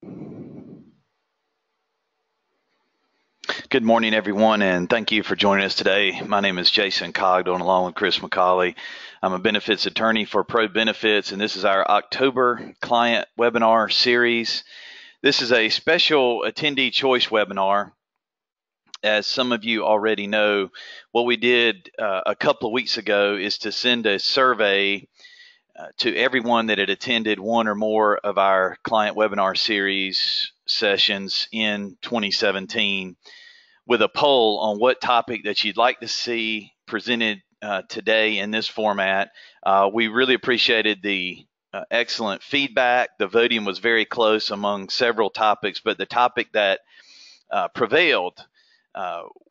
Good morning, everyone, and thank you for joining us today. My name is Jason Cogdon, along with Chris McCauley. I'm a benefits attorney for ProBenefits, and this is our October client webinar series. This is a special attendee choice webinar. As some of you already know, what we did a couple of weeks ago is to send a survey to everyone that had attended one or more of our client webinar series sessions in 2017. With a poll on what topic that you'd like to see presented today in this format. We really appreciated the excellent feedback. The voting was very close among several topics, but the topic that prevailed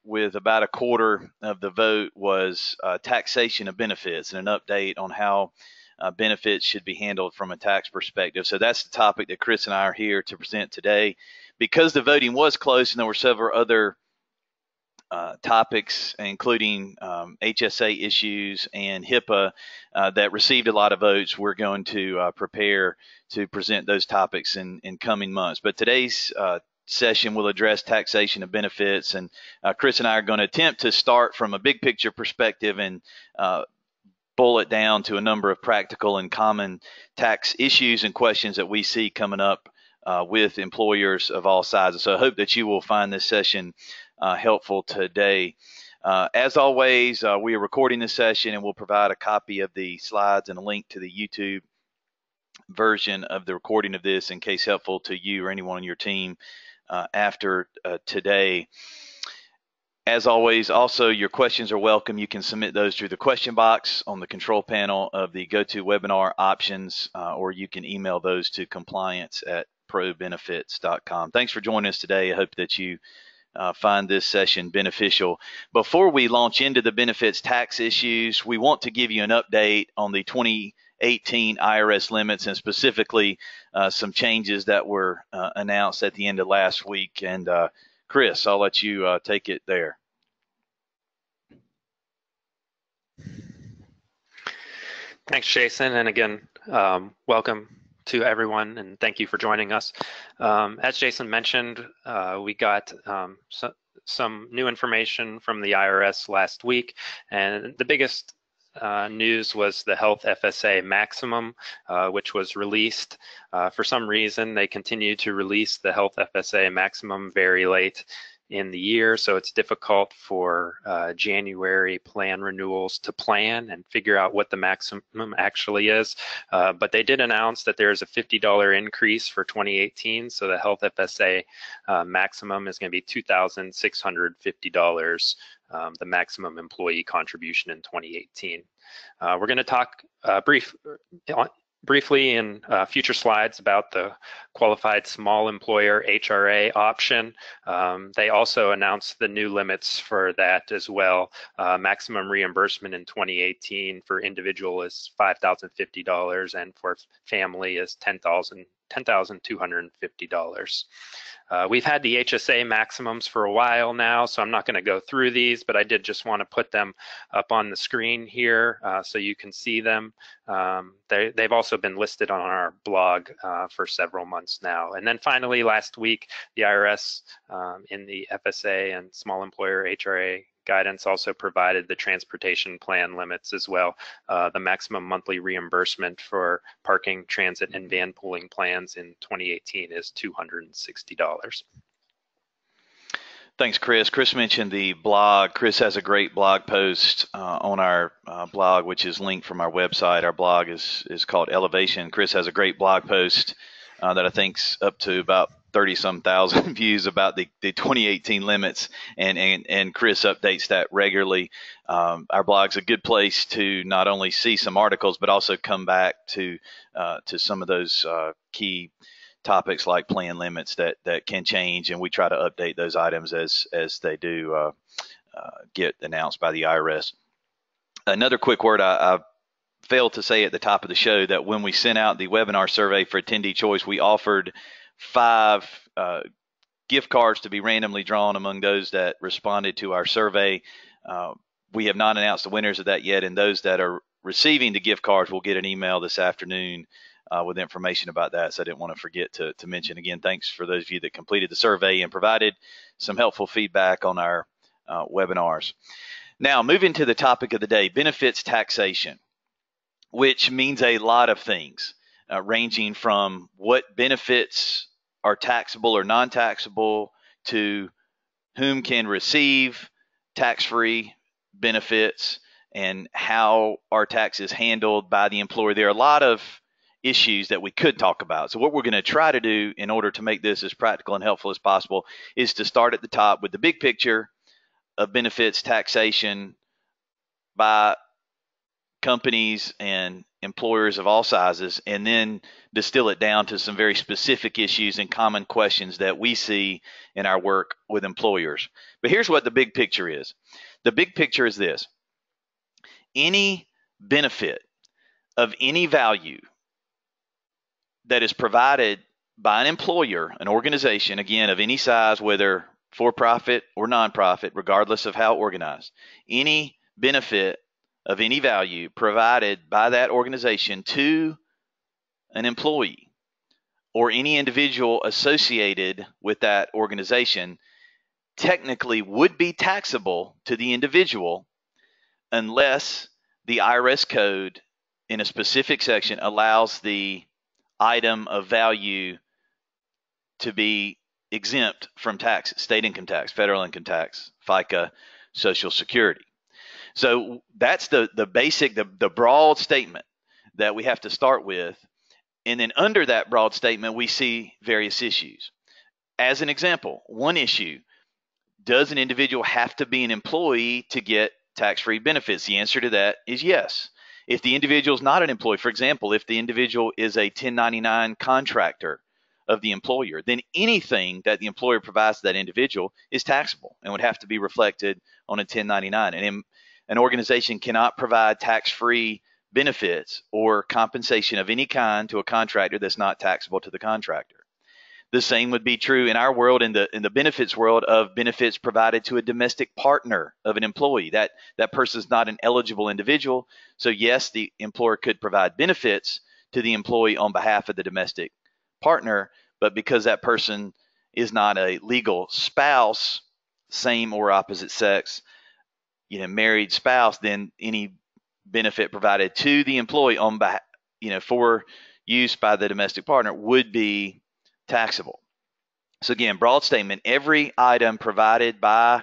with about a quarter of the vote was taxation of benefits and an update on how benefits should be handled from a tax perspective. So that's the topic that Chris and I are here to present today. Because the voting was close and there were several other topics, including HSA issues and HIPAA that received a lot of votes, we're going to prepare to present those topics in coming months. But today's session will address taxation of benefits, and Chris and I are going to attempt to start from a big picture perspective and boil it down to a number of practical and common tax issues and questions that we see coming up with employers of all sizes. So I hope that you will find this session helpful today. As always, we are recording this session and we'll provide a copy of the slides and a link to the YouTube version of the recording of this in case helpful to you or anyone on your team after today. As always, also your questions are welcome. You can submit those through the question box on the control panel of the GoToWebinar options, or you can email those to compliance@probenefits.com. Thanks for joining us today. I hope that you find this session beneficial. Before we launch into the benefits tax issues, we want to give you an update on the 2018 IRS limits and specifically some changes that were announced at the end of last week. And Chris, I'll let you take it there. Thanks, Jason. And again, welcome to everyone, and thank you for joining us. As Jason mentioned, we got some new information from the IRS last week, and the biggest news was the health FSA maximum, which was released. For some reason, they continue to release the health FSA maximum very late in the year, so it's difficult for January plan renewals to plan and figure out what the maximum actually is. But they did announce that there's a $50 increase for 2018, so the health FSA maximum is going to be $2,650, the maximum employee contribution in 2018. We're going to talk briefly in future slides about the qualified small employer HRA option. They also announced the new limits for that as well. Maximum reimbursement in 2018 for individual is $5,050 and for family is $10,250. We've had the HSA maximums for a while now, so I'm not going to go through these, but I did just want to put them up on the screen here so you can see them. They've also been listed on our blog for several months now. And then finally, last week, the IRS in the FSA and small employer HRA guidance also provided the transportation plan limits as well. The maximum monthly reimbursement for parking, transit, and van pooling plans in 2018 is $260. Thanks, Chris. Chris mentioned the blog. Chris has a great blog post on our blog, which is linked from our website. Our blog is called Elevation. Chris has a great blog post that I think's up to about 30-some thousand views about the 2018 limits, and Chris updates that regularly. Our blog's a good place to not only see some articles, but also come back to some of those key topics like plan limits that can change, and we try to update those items as they do get announced by the IRS. Another quick word I failed to say at the top of the show, that when we sent out the webinar survey for attendee choice, we offered 5 gift cards to be randomly drawn among those that responded to our survey. We have not announced the winners of that yet, and those that are receiving the gift cards will get an email this afternoon with information about that. So I didn't want to forget to mention again, thanks for those of you that completed the survey and provided some helpful feedback on our webinars. Now, moving to the topic of the day, benefits taxation, which means a lot of things, ranging from what benefits are taxable or non-taxable to whom can receive tax-free benefits and how are taxes handled by the employer. There are a lot of issues that we could talk about. So what we're going to try to do in order to make this as practical and helpful as possible is to start at the top with the big picture of benefits taxation by companies and employers of all sizes, and then distill it down to some very specific issues and common questions that we see in our work with employers. But here's what the big picture is. The big picture is this: any benefit of any value that is provided by an employer, an organization, again, of any size, whether for-profit or nonprofit, regardless of how organized, any benefit of any value provided by that organization to an employee or any individual associated with that organization technically would be taxable to the individual unless the IRS code in a specific section allows the item of value to be exempt from tax, state income tax, federal income tax, FICA, Social Security. So that's the basic, the broad statement that we have to start with. And then under that broad statement, we see various issues. As an example, one issue: does an individual have to be an employee to get tax-free benefits? The answer to that is yes. If the individual is not an employee, for example, if the individual is a 1099 contractor of the employer, then anything that the employer provides to that individual is taxable and would have to be reflected on a 1099. And an organization cannot provide tax-free benefits or compensation of any kind to a contractor that's not taxable to the contractor. The same would be true in our world, in the benefits world, of benefits provided to a domestic partner of an employee. That person is not an eligible individual. So yes, the employer could provide benefits to the employee on behalf of the domestic partner, but because that person is not a legal spouse, same or opposite sex, married spouse, then any benefit provided to the employee on behalf, for use by the domestic partner would be taxable. So again, broad statement: every item provided by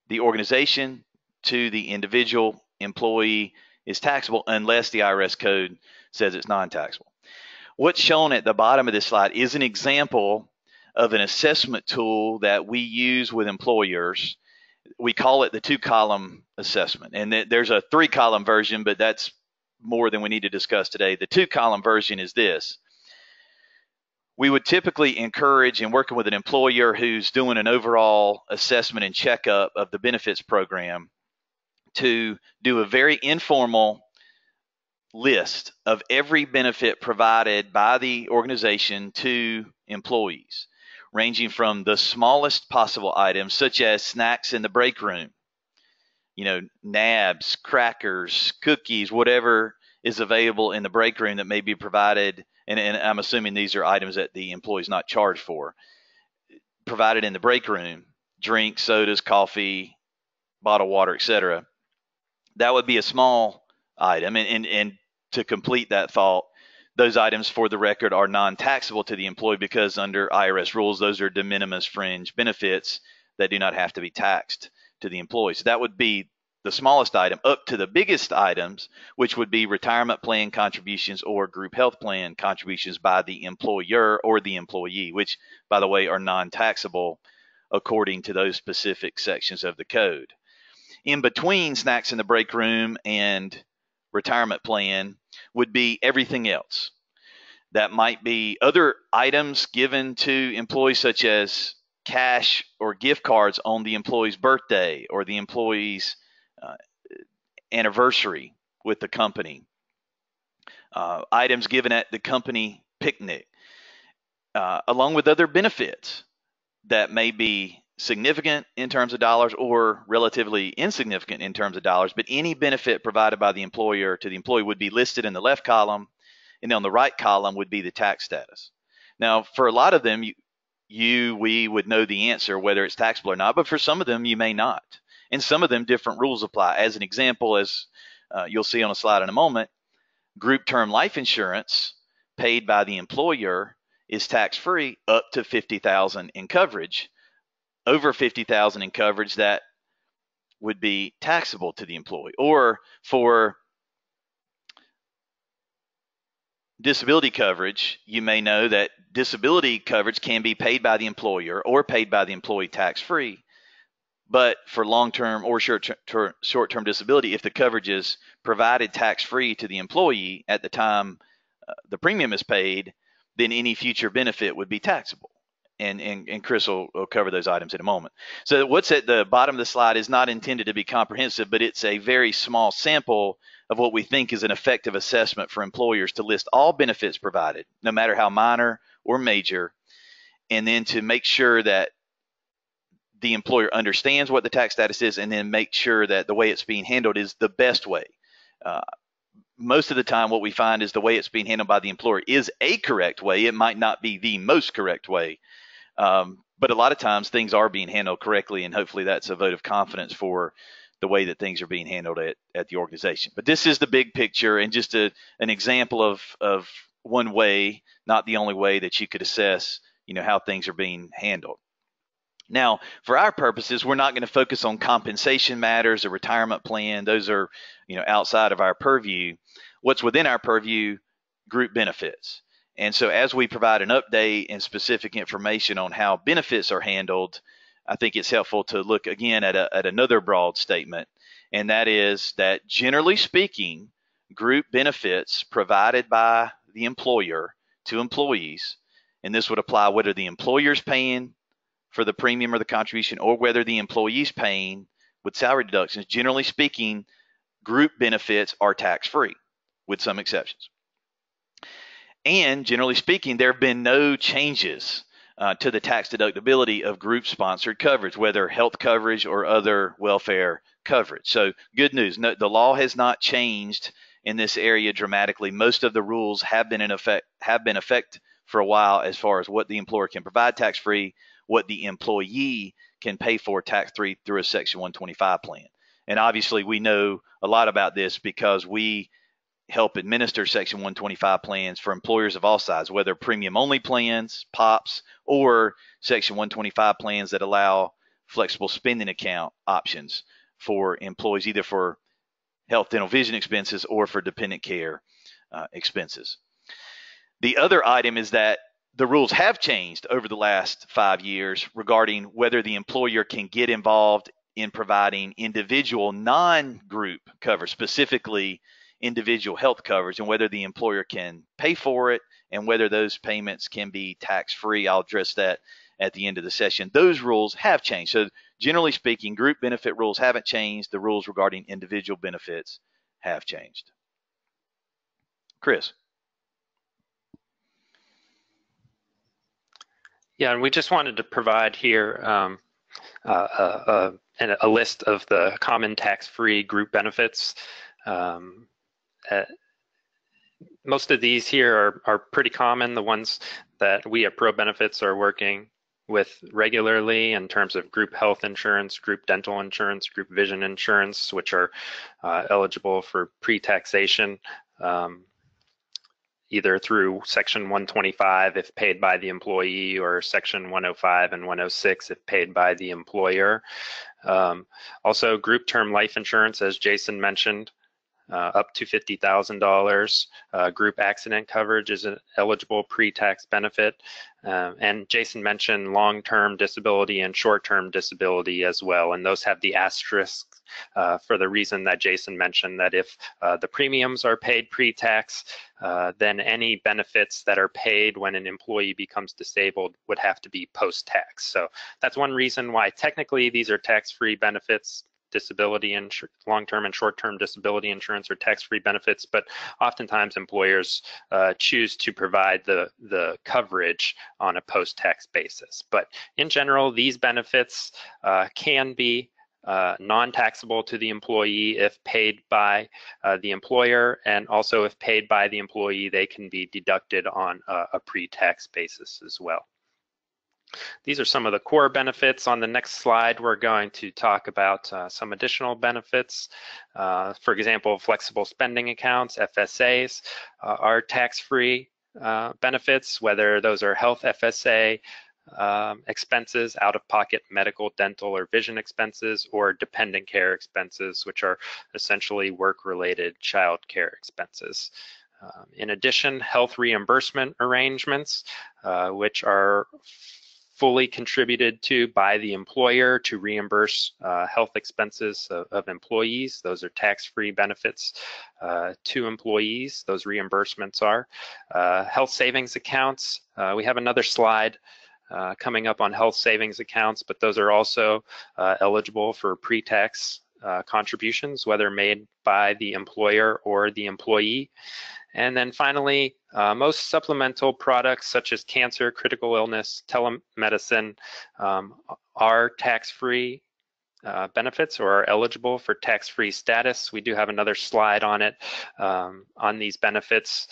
the organization to the individual employee is taxable unless the IRS code says it's non-taxable. What's shown at the bottom of this slide is an example of an assessment tool that we use with employers. We call it the 2-column assessment. And there's a 3-column version, but that's more than we need to discuss today. The 2-column version is this. We would typically encourage, in working with an employer who's doing an overall assessment and checkup of the benefits program, to do a very informal list of every benefit provided by the organization to employees, ranging from the smallest possible items, such as snacks in the break room, nabs, crackers, cookies, whatever is available in the break room that may be provided, and I'm assuming these are items that the employee's not charged for, provided in the break room: drinks, sodas, coffee, bottled water, etc. That would be a small item. And to complete that thought, those items, for the record, are non-taxable to the employee because under IRS rules, those are de minimis fringe benefits that do not have to be taxed to the employee. So that would be the smallest item, up to the biggest items, which would be retirement plan contributions or group health plan contributions by the employer or the employee, which, by the way, are non-taxable according to those specific sections of the code. In between snacks in the break room and retirement plan would be everything else. That might be other items given to employees, such as cash or gift cards on the employee's birthday or the employee's anniversary with the company, items given at the company picnic, along with other benefits that may be significant in terms of dollars or relatively insignificant in terms of dollars. But any benefit provided by the employer to the employee would be listed in the left column, and on the right column would be the tax status. Now, for a lot of them, we would know the answer, whether it's taxable or not, but for some of them, you may not. And some of them, different rules apply. As an example, as you'll see on a slide in a moment, group term life insurance paid by the employer is tax-free up to $50,000 in coverage. Over $50,000 in coverage, that would be taxable to the employee. Or for disability coverage, you may know that disability coverage can be paid by the employer or paid by the employee tax-free. But for long-term or short-term disability, if the coverage is provided tax-free to the employee at the time the premium is paid, then any future benefit would be taxable. And Chris will cover those items in a moment. So what's at the bottom of the slide is not intended to be comprehensive, but it's a very small sample of what we think is an effective assessment for employers to list all benefits provided, no matter how minor or major, and then to make sure that the employer understands what the tax status is, and then make sure that the way it's being handled is the best way. Most of the time, what we find is the way it's being handled by the employer is a correct way. It might not be the most correct way, but a lot of times things are being handled correctly, and hopefully that's a vote of confidence for the way that things are being handled at the organization. But this is the big picture and just an example of one way, not the only way that you could assess, how things are being handled. Now, for our purposes, we're not going to focus on compensation matters or retirement plan. Those are, outside of our purview. What's within our purview? Group benefits. And so as we provide an update and specific information on how benefits are handled, I think it's helpful to look again at another broad statement, and that is that generally speaking, group benefits provided by the employer to employees, and this would apply whether the employer's paying for the premium or the contribution or whether the employee's paying with salary deductions, generally speaking, group benefits are tax-free with some exceptions. And generally speaking, there have been no changes to the tax deductibility of group-sponsored coverage, whether health coverage or other welfare coverage. So good news, the law has not changed in this area dramatically. Most of the rules have been in effect for a while as far as what the employer can provide tax-free, what the employee can pay for tax-free through a Section 125 plan. And obviously we know a lot about this because we help administer Section 125 plans for employers of all sizes, whether premium-only plans, POPs, or Section 125 plans that allow flexible spending account options for employees, either for health, dental, vision expenses or for dependent care expenses. The other item is that the rules have changed over the last 5 years regarding whether the employer can get involved in providing individual non-group coverage, specifically individual health coverage, and whether the employer can pay for it and whether those payments can be tax-free. I'll address that at the end of the session. Those rules have changed. So generally speaking, group benefit rules haven't changed. The rules regarding individual benefits have changed. Chris. Yeah, and we just wanted to provide here a list of the common tax-free group benefits. Most of these here are pretty common, the ones that we at ProBenefits are working with regularly in terms of group health insurance, group dental insurance, group vision insurance, which are eligible for pre-taxation, either through Section 125 if paid by the employee, or Section 105 and 106 if paid by the employer. Also, group term life insurance, as Jason mentioned, up to $50,000. Group accident coverage is an eligible pre-tax benefit. And Jason mentioned long-term disability and short-term disability as well, and those have the asterisk for the reason that Jason mentioned, that if the premiums are paid pre-tax, then any benefits that are paid when an employee becomes disabled would have to be post-tax. So that's one reason why technically these are tax-free benefits. Disability and long-term and short-term disability insurance are tax-free benefits, but oftentimes employers choose to provide the coverage on a post-tax basis. But in general, these benefits can be non-taxable to the employee if paid by the employer, and also if paid by the employee, they can be deducted on a pre-tax basis as well. These are some of the core benefits. On the next slide, we're going to talk about some additional benefits. For example, flexible spending accounts, FSAs, are tax-free benefits, whether those are health FSA expenses, out-of-pocket medical, dental, or vision expenses, or dependent care expenses, which are essentially work-related child care expenses. In addition, health reimbursement arrangements, which are fully contributed to by the employer to reimburse health expenses of employees. Those are tax-free benefits to employees. Those reimbursements are. Health savings accounts. We have another slide coming up on health savings accounts, but those are also eligible for pre-tax contributions, whether made by the employer or the employee. And then finally, most supplemental products such as cancer, critical illness, telemedicine are tax-free benefits or are eligible for tax-free status. We do have another slide on it, on these benefits,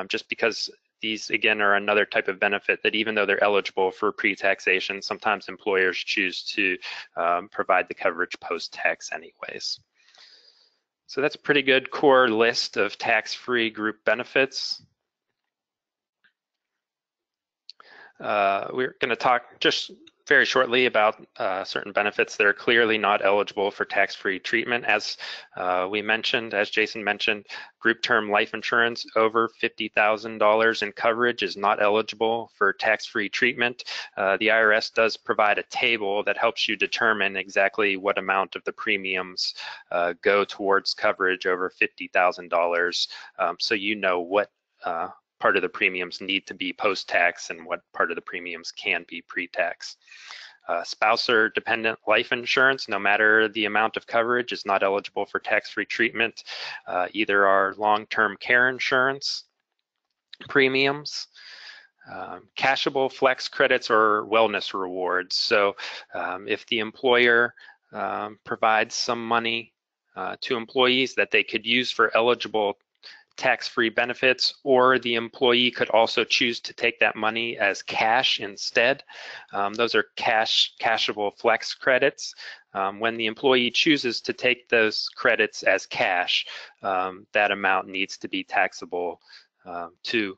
just because these, again, are another type of benefit that even though they're eligible for pre-taxation, sometimes employers choose to provide the coverage post-tax anyways. So that's a pretty good core list of tax-free group benefits. We're going to talk just very shortly about certain benefits that are clearly not eligible for tax-free treatment. As we mentioned, as Jason mentioned, group term life insurance over $50,000 in coverage is not eligible for tax-free treatment. The IRS does provide a table that helps you determine exactly what amount of the premiums go towards coverage over $50,000, so you know what part of the premiums need to be post-tax and what part of the premiums can be pre-tax. Spouse or dependent life insurance, no matter the amount of coverage, is not eligible for tax-free treatment. Either are long-term care insurance premiums, cashable flex credits, or wellness rewards. So if the employer provides some money to employees that they could use for eligible tax-free benefits, or the employee could also choose to take that money as cash instead. Those are cashable flex credits. When the employee chooses to take those credits as cash, that amount needs to be taxable to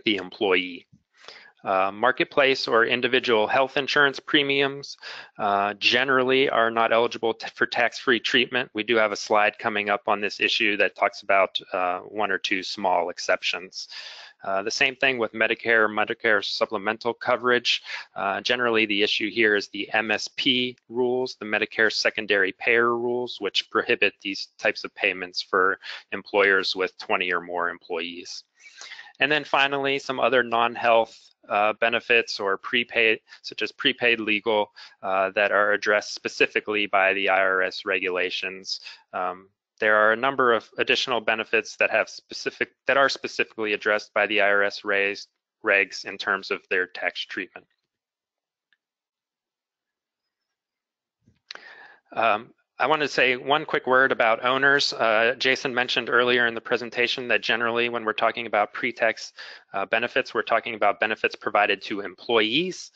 the employee. Marketplace or individual health insurance premiums generally are not eligible for tax-free treatment. We do have a slide coming up on this issue that talks about one or two small exceptions. The same thing with Medicare supplemental coverage. Generally, the issue here is the MSP rules, the Medicare secondary payer rules, which prohibit these types of payments for employers with 20 or more employees. And then finally, some other non-health benefits or prepaid, such as prepaid legal, that are addressed specifically by the IRS regulations. There are a number of additional benefits that are specifically addressed by the IRS regs in terms of their tax treatment. I want to say one quick word about owners. Jason mentioned earlier in the presentation that generally when we're talking about pre-tax benefits, we're talking about benefits provided to employees.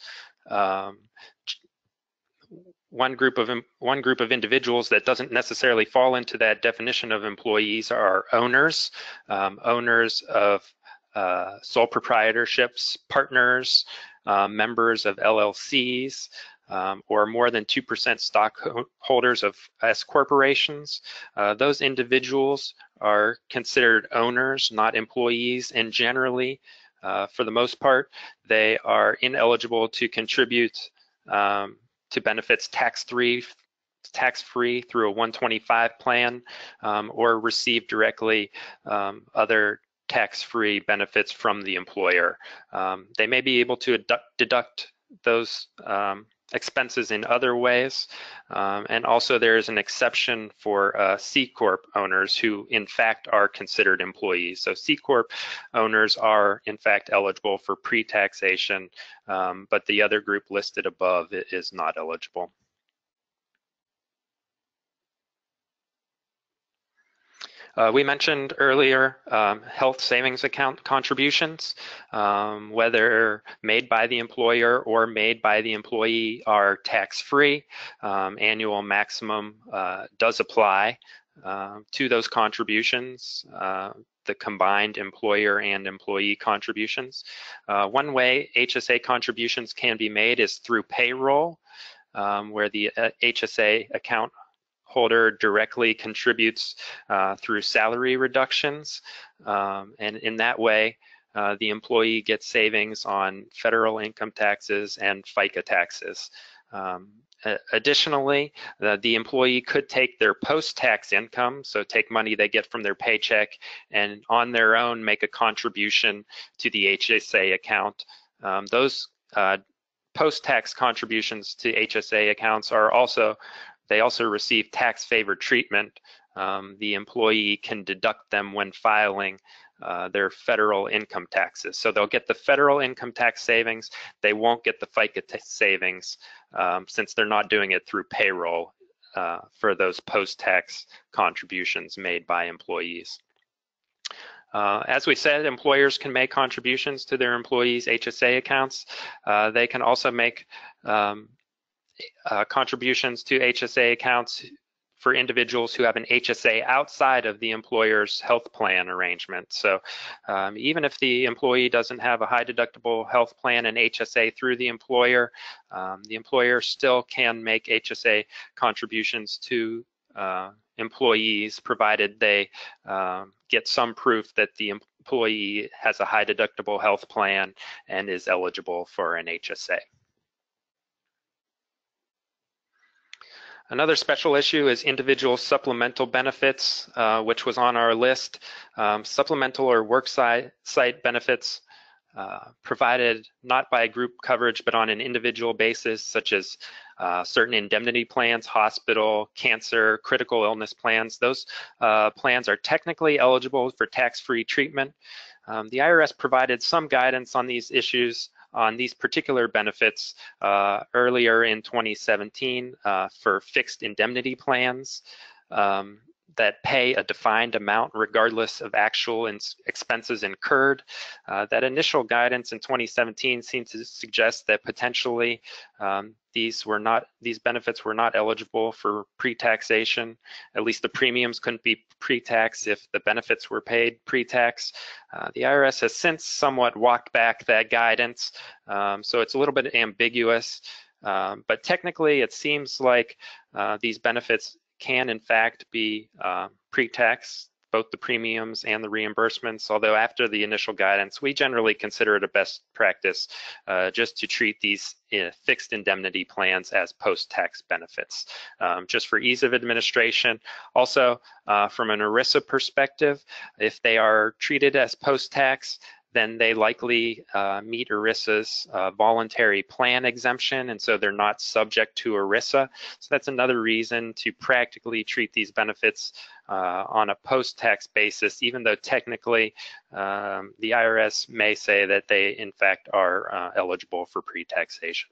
One group of individuals that doesn't necessarily fall into that definition of employees are owners, owners of sole proprietorships, partners, members of LLCs, or more than 2% stockholders of S corporations. Those individuals are considered owners, not employees, and generally, for the most part, they are ineligible to contribute to benefits tax-free through a 125 plan, or receive directly other tax-free benefits from the employer. They may be able to deduct those expenses in other ways, and also there is an exception for C Corp owners who in fact are considered employees. So C Corp owners are in fact eligible for pre-taxation, but the other group listed above is not eligible. We mentioned earlier health savings account contributions, whether made by the employer or made by the employee, are tax-free. Annual maximum does apply to those contributions, the combined employer and employee contributions. One way HSA contributions can be made is through payroll, where the HSA account holder directly contributes through salary reductions, and in that way the employee gets savings on federal income taxes and FICA taxes. Additionally, the employee could take their post-tax income, so take money they get from their paycheck, and on their own make a contribution to the HSA account. Those post-tax contributions to HSA accounts are also receive tax-favored treatment. The employee can deduct them when filing their federal income taxes. So they'll get the federal income tax savings. They won't get the FICA savings since they're not doing it through payroll for those post-tax contributions made by employees. As we said, employers can make contributions to their employees' HSA accounts. They can also make contributions to HSA accounts for individuals who have an HSA outside of the employer's health plan arrangement. So even if the employee doesn't have a high deductible health plan and HSA through the employer still can make HSA contributions to employees, provided they get some proof that the employee has a high deductible health plan and is eligible for an HSA. Another special issue is individual supplemental benefits, which was on our list. Supplemental or work site benefits provided not by group coverage, but on an individual basis, such as certain indemnity plans, hospital, cancer, critical illness plans. Those plans are technically eligible for tax-free treatment. The IRS provided some guidance on these issues, on these particular benefits earlier in 2017 for fixed indemnity plans that pay a defined amount regardless of actual expenses incurred. That initial guidance in 2017 seemed to suggest that potentially these benefits were not eligible for pre-taxation. At least the premiums couldn't be pre-tax if the benefits were paid pre-tax. The IRS has since somewhat walked back that guidance, so it's a little bit ambiguous, but technically it seems like these benefits can in fact be pre-tax, both the premiums and the reimbursements, although after the initial guidance, we generally consider it a best practice just to treat these fixed indemnity plans as post-tax benefits, just for ease of administration. Also, from an ERISA perspective, if they are treated as post-tax, then they likely meet ERISA's voluntary plan exemption, and so they're not subject to ERISA. So that's another reason to practically treat these benefits on a post-tax basis, even though technically the IRS may say that they in fact are eligible for pre-taxation.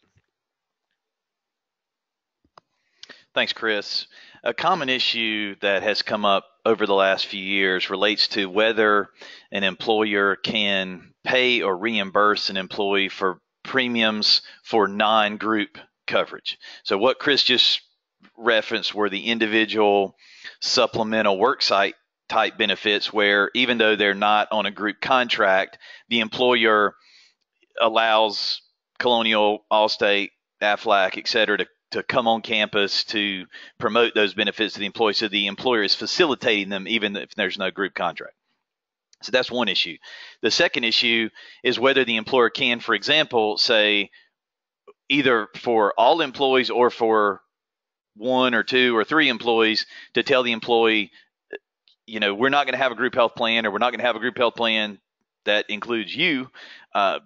Thanks, Chris. A common issue that has come up over the last few years relates to whether an employer can pay or reimburse an employee for premiums for non-group coverage. So what Chris just referenced were the individual supplemental worksite type benefits, where even though they're not on a group contract, the employer allows Colonial, Allstate, Aflac, et cetera, to come on campus to promote those benefits to the employee, so the employer is facilitating them even if there's no group contract. So that's one issue. The second issue is whether the employer can, for example, say either for all employees or for one or two or three employees, to tell the employee, you know, we're not going to have a group health plan, or we're not going to have a group health plan that includes you.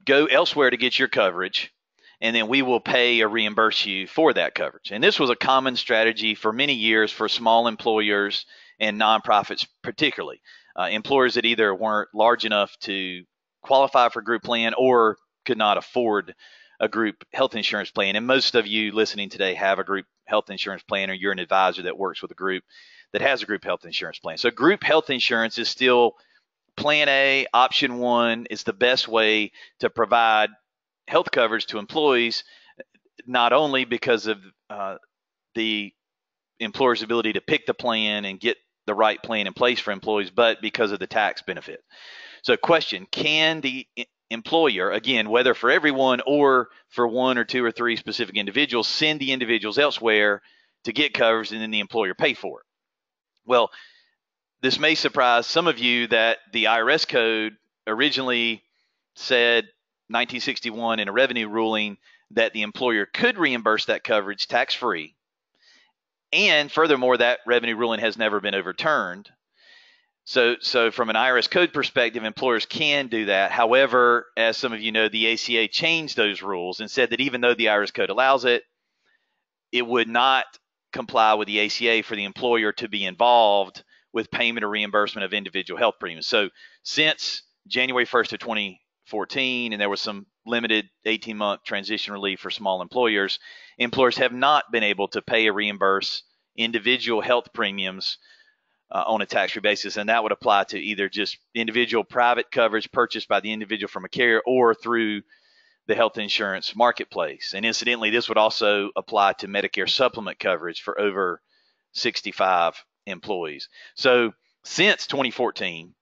Go elsewhere to get your coverage, and then we will pay or reimburse you for that coverage. And this was a common strategy for many years for small employers and nonprofits particularly. Employers that either weren't large enough to qualify for group plan or could not afford a group health insurance plan. And most of you listening today have a group health insurance plan, or you're an advisor that works with a group that has a group health insurance plan. So group health insurance is still plan A, option one. Is the best way to provide health coverage to employees, not only because of the employer's ability to pick the plan and get the right plan in place for employees, but because of the tax benefit. So question, can the employer, again, whether for everyone or for one or two or three specific individuals, send the individuals elsewhere to get coverage and then the employer pay for it? Well, this may surprise some of you that the IRS code originally said 1961 in a revenue ruling that the employer could reimburse that coverage tax-free. And furthermore, that revenue ruling has never been overturned. So from an IRS code perspective, employers can do that. However, as some of you know, the ACA changed those rules and said that even though the IRS code allows it, it would not comply with the ACA for the employer to be involved with payment or reimbursement of individual health premiums. So since January 1st of 2014, and there was some limited 18-month transition relief for small employers, employers have not been able to pay or reimburse individual health premiums on a tax-free basis, and that would apply to either just individual private coverage purchased by the individual from a carrier or through the health insurance marketplace. And incidentally, this would also apply to Medicare supplement coverage for over 65 employees. So since 2014,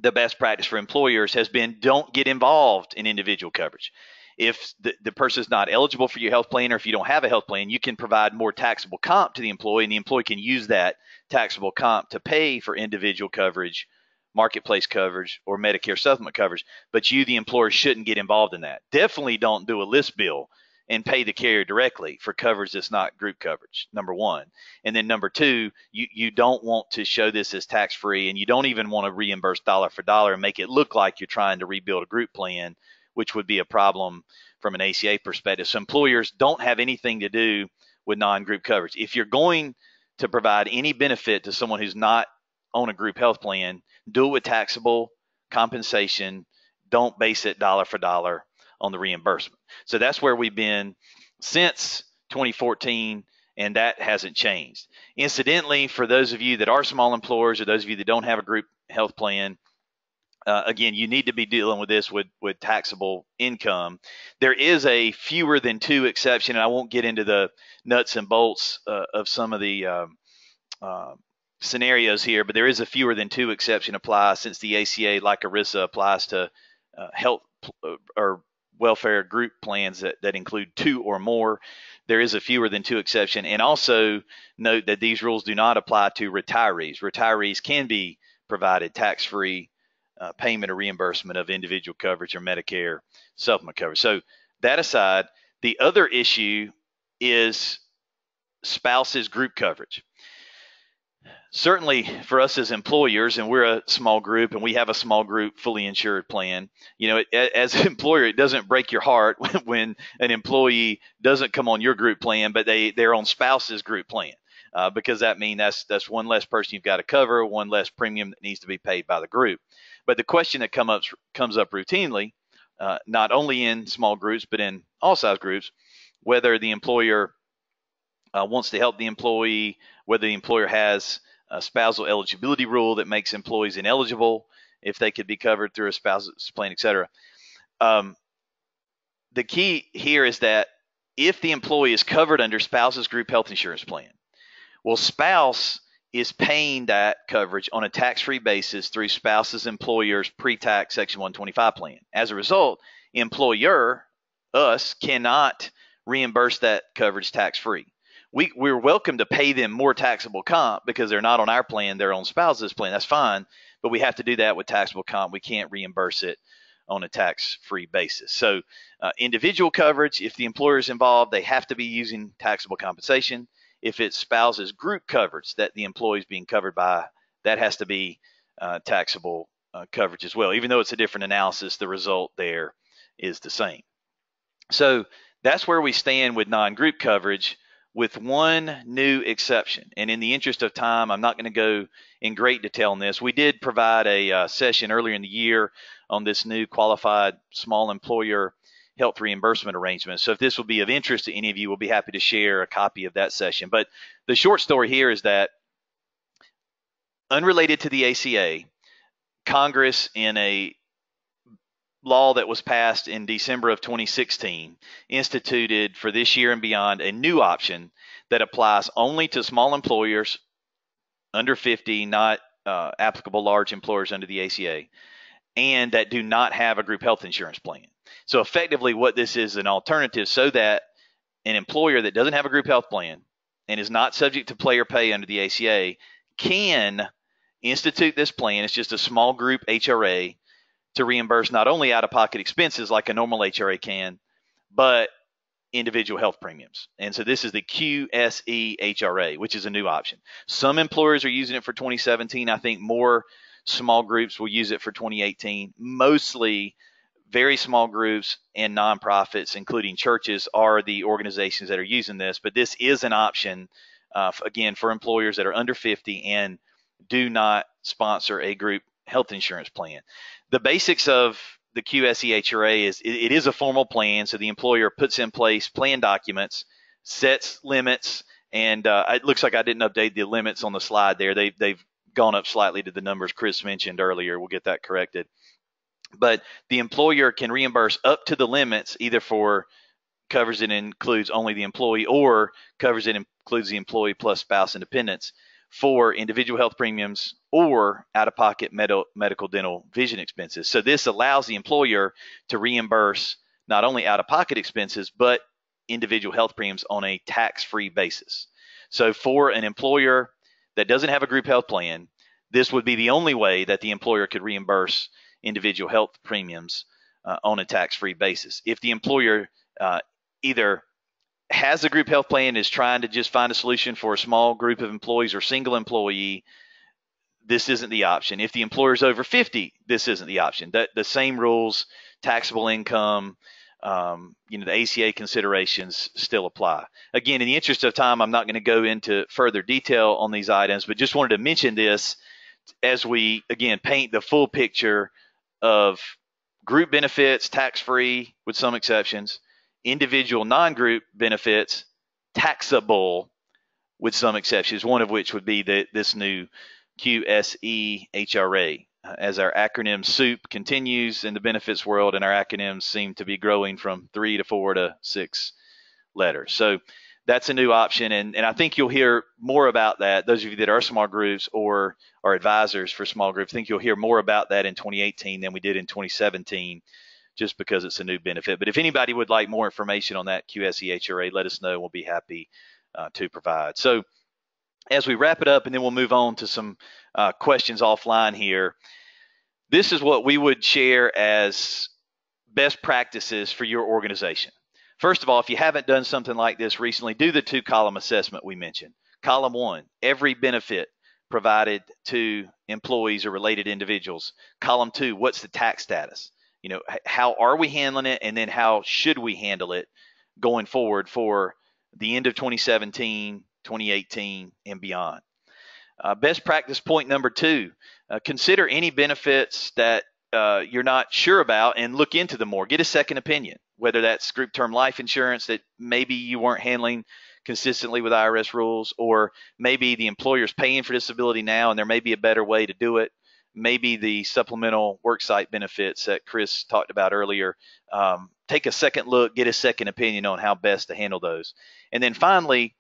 the best practice for employers has been don't get involved in individual coverage. If the person is not eligible for your health plan, or if you don't have a health plan, you can provide more taxable comp to the employee, and the employee can use that taxable comp to pay for individual coverage, marketplace coverage, or Medicare supplement coverage. But you, the employer, shouldn't get involved in that. Definitely don't do a list bill and pay the carrier directly for coverage that's not group coverage, number one. And then number two, you don't want to show this as tax-free, and you don't even want to reimburse dollar for dollar and make it look like you're trying to rebuild a group plan, which would be a problem from an ACA perspective. So employers don't have anything to do with non-group coverage. If you're going to provide any benefit to someone who's not on a group health plan, do it with taxable compensation. Don't base it dollar for dollar on the reimbursement. So that's where we've been since 2014, and that hasn't changed. Incidentally, for those of you that are small employers, or those of you that don't have a group health plan, again, you need to be dealing with this with taxable income. There is a fewer than two exception, and I won't get into the nuts and bolts of some of the scenarios here, but there is a fewer than two exception applies, since the ACA, like ERISA, applies to health or welfare group plans that include two or more. There is a fewer than two exception. And also note that these rules do not apply to retirees. Retirees can be provided tax-free payment or reimbursement of individual coverage or Medicare supplement coverage. So that aside, the other issue is spouses group coverage. Certainly for us as employers, and we're a small group and we have a small group fully insured plan, you know, as an employer, it doesn't break your heart when an employee doesn't come on your group plan, but they're on spouse's group plan, because that means that's one less person you've got to cover, one less premium that needs to be paid by the group. But the question that comes up routinely, not only in small groups, but in all size groups, whether the employer wants to help the employee, whether the employer has a spousal eligibility rule that makes employees ineligible if they could be covered through a spouse's plan, et cetera. The key here is that if the employee is covered under spouse's group health insurance plan, well, spouse is paying that coverage on a tax-free basis through spouse's employer's pre-tax Section 125 plan. As a result, employer, us, cannot reimburse that coverage tax-free. We're welcome to pay them more taxable comp because they're not on our plan, they're on spouse's plan. That's fine, but we have to do that with taxable comp. We can't reimburse it on a tax-free basis. So individual coverage, if the employer is involved, they have to be using taxable compensation. If it's spouse's group coverage that the employee is being covered by, that has to be taxable coverage as well. Even though it's a different analysis, the result there is the same. So that's where we stand with non-group coverage, with one new exception. And in the interest of time, I'm not going to go in great detail on this. We did provide a session earlier in the year on this new qualified small employer health reimbursement arrangements. So if this will be of interest to any of you, we'll be happy to share a copy of that session. But the short story here is that, unrelated to the ACA, Congress, in a law that was passed in December of 2016, instituted for this year and beyond a new option that applies only to small employers under 50, not applicable large employers under the ACA, and that do not have a group health insurance plan. So effectively what this is an alternative so that an employer that doesn't have a group health plan and is not subject to player pay under the ACA can institute this plan. It's just a small group HRA to reimburse not only out-of-pocket expenses like a normal HRA can, but individual health premiums. And so this is the QSCHRA, which is a new option. Some employers are using it for 2017. I think more small groups will use it for 2018. Mostly very small groups and nonprofits, including churches, are the organizations that are using this. But this is an option, again, for employers that are under 50 and do not sponsor a group health insurance plan. The basics of the QSCHRA is it is a formal plan, so the employer puts in place plan documents, sets limits, and it looks like I didn't update the limits on the slide there. They've gone up slightly to the numbers Chris mentioned earlier. We'll get that corrected. But the employer can reimburse up to the limits, either for coverage that includes only the employee or coverage that includes the employee plus spouse and dependents, for individual health premiums or out-of-pocket medical, dental, vision expenses. So this allows the employer to reimburse not only out-of-pocket expenses, but individual health premiums on a tax-free basis. So for an employer that doesn't have a group health plan, this would be the only way that the employer could reimburse individual health premiums on a tax-free basis. If the employer either has a group health plan, is trying to just find a solution for a small group of employees or single employee, this isn't the option. If the employer is over 50, this isn't the option. The same rules, taxable income, the ACA considerations still apply. Again, in the interest of time, I'm not going to go into further detail on these items, but just wanted to mention this as we, again, paint the full picture of group benefits, tax-free with some exceptions, individual non-group benefits, taxable with some exceptions, one of which would be this new QSCHRA. As our acronym soup continues in the benefits world, and our acronyms seem to be growing from 3 to 4 to 6 letters. So that's a new option, and I think you'll hear more about that. Those of you that are small groups or are advisors for small groups, I think you'll hear more about that in 2018 than we did in 2017, just because it's a new benefit. But if anybody would like more information on that QSCHRA, let us know. We'll be happy to provide. So as we wrap it up, and then we'll move on to some questions offline here, this is what we would share as best practices for your organization. First of all, if you haven't done something like this recently, do the 2-column assessment we mentioned. Column 1, every benefit provided to employees or related individuals. Column 2, what's the tax status? How are we handling it, and then how should we handle it going forward for the end of 2017, 2018, and beyond. Best practice point number 2, consider any benefits that you're not sure about and look into them more. Get a second opinion, whether that's group term life insurance that maybe you weren't handling consistently with IRS rules, or maybe the employer's paying for disability now and there may be a better way to do it. Maybe the supplemental worksite benefits that Chris talked about earlier. Take a second look, get a second opinion on how best to handle those. And then finally,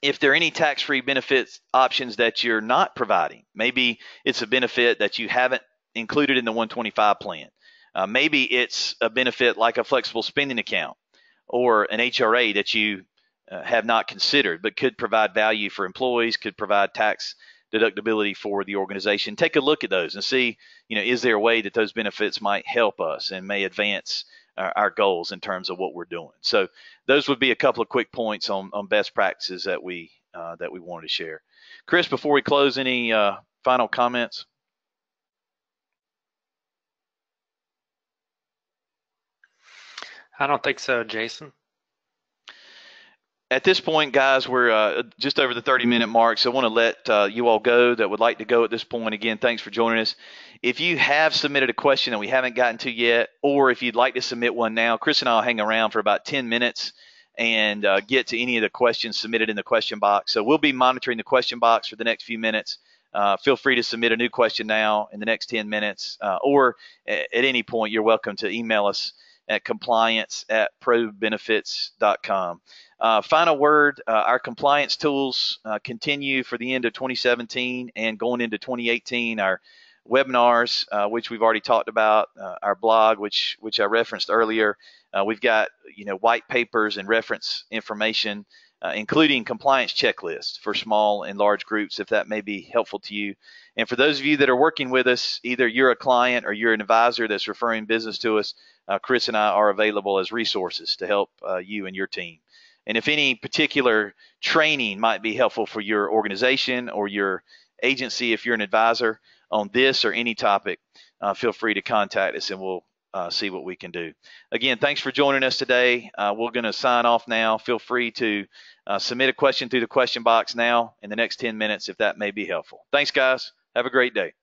if there are any tax-free benefits options that you're not providing, maybe it's a benefit that you haven't included in the 125 plan. Maybe it's a benefit like a flexible spending account or an HRA that you have not considered, but could provide value for employees, could provide tax deductibility for the organization. Take a look at those and see, is there a way that those benefits might help us and may advance our goals in terms of what we're doing. So those would be a couple of quick points on best practices that we wanted to share. Chris, before we close, any final comments? I don't think so, Jason. At this point, guys, we're just over the 30-minute mark, so I want to let you all go that would like to go at this point. Again, thanks for joining us. If you have submitted a question that we haven't gotten to yet, or if you'd like to submit one now, Chris and I will hang around for about 10 minutes and get to any of the questions submitted in the question box. So we'll be monitoring the question box for the next few minutes. Feel free to submit a new question now in the next 10 minutes, or at any point, you're welcome to email us at compliance@probenefits.com. Final word, our compliance tools continue for the end of 2017 and going into 2018. Our webinars, which we've already talked about, our blog, which I referenced earlier. We've got white papers and reference information, including compliance checklists for small and large groups, if that may be helpful to you. And for those of you that are working with us, either you're a client or you're an advisor that's referring business to us, Chris and I are available as resources to help you and your team. And if any particular training might be helpful for your organization or your agency, if you're an advisor on this or any topic, feel free to contact us and we'll see what we can do. Again, thanks for joining us today. We're going to sign off now. Feel free to submit a question through the question box now in the next 10 minutes if that may be helpful. Thanks, guys. Have a great day.